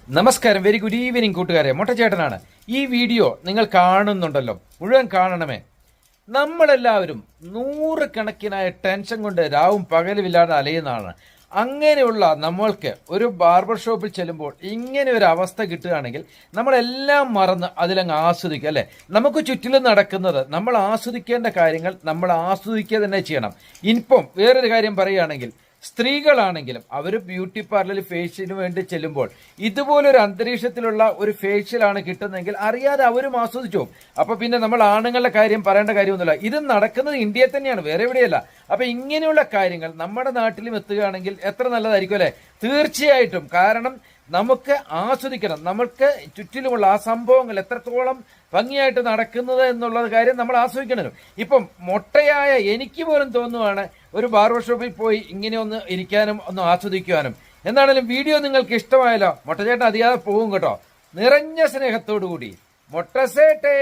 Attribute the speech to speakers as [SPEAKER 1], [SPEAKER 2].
[SPEAKER 1] നമസ്കാരം, very good evening കൂട്ടുകാരെ. മൊട്ടച്ചേട്ടനാണ്. ഈ വീഡിയോ നിങ്ങൾ കാണുന്നുണ്ടല്ലോ, മുഴുവൻ കാണണമേ. നമ്മളെല്ലാവരും നൂറുകണക്കിനായ ടെൻഷൻ കൊണ്ട് രാവും പകലുമില്ലാതെ അലയുന്നതാണ്. അങ്ങനെയുള്ള നമ്മൾക്ക് ഒരു ബാർബർ ഷോപ്പിൽ ചെല്ലുമ്പോൾ ഇങ്ങനെ ഒരു അവസ്ഥ കിട്ടുകയാണെങ്കിൽ നമ്മളെല്ലാം മറന്ന് അതിലങ്ങ് ആസ്വദിക്കുക, അല്ലെ? നമുക്ക് ചുറ്റിലും നടക്കുന്നത് നമ്മൾ ആസ്വദിക്കേണ്ട കാര്യങ്ങൾ നമ്മൾ ആസ്വദിക്കുക തന്നെ ചെയ്യണം. ഇനിയിപ്പം വേറൊരു കാര്യം പറയുകയാണെങ്കിൽ, സ്ത്രീകളാണെങ്കിലും അവർ ബ്യൂട്ടി പാർലറിൽ ഫേഷ്യലിന് വേണ്ടി ചെല്ലുമ്പോൾ ഇതുപോലൊരു അന്തരീക്ഷത്തിലുള്ള ഒരു ഫേഷ്യലാണ് കിട്ടുന്നതെങ്കിൽ അറിയാതെ അവരും ആസ്വദിച്ചു പോകും. അപ്പൊ പിന്നെ നമ്മൾ ആണുങ്ങളുടെ കാര്യം പറയേണ്ട കാര്യമൊന്നുമില്ല. ഇത് നടക്കുന്നത് ഇന്ത്യയിൽ തന്നെയാണ്, വേറെ എവിടെയല്ല. അപ്പൊ ഇങ്ങനെയുള്ള കാര്യങ്ങൾ നമ്മുടെ നാട്ടിലും എത്തുകയാണെങ്കിൽ എത്ര നല്ലതായിരിക്കും, അല്ലെ? തീർച്ചയായിട്ടും. കാരണം നമുക്ക് ആസ്വദിക്കണം. നമുക്ക് ചുറ്റിലുമുള്ള ആ സംഭവങ്ങൾ എത്രത്തോളം ഭംഗിയായിട്ട് നടക്കുന്നത് എന്നുള്ള കാര്യം നമ്മൾ ആസ്വദിക്കണം. ഇപ്പം മൊട്ടയായ എനിക്ക് പോലും തോന്നുവാണ് ഒരു ബാർബർ ഷോപ്പിൽ പോയി ഇങ്ങനെ ഒന്ന് ഇരിക്കാനും ഒന്ന് ആസ്വദിക്കുവാനും. എന്താണെങ്കിലും വീഡിയോ നിങ്ങൾക്ക് ഇഷ്ടമായല്ലോ. മൊട്ടച്ചേട്ടൻ അറിയാതെ പോകും കേട്ടോ. നിറഞ്ഞ സ്നേഹത്തോടു കൂടി മൊട്ടസേട്ടേ.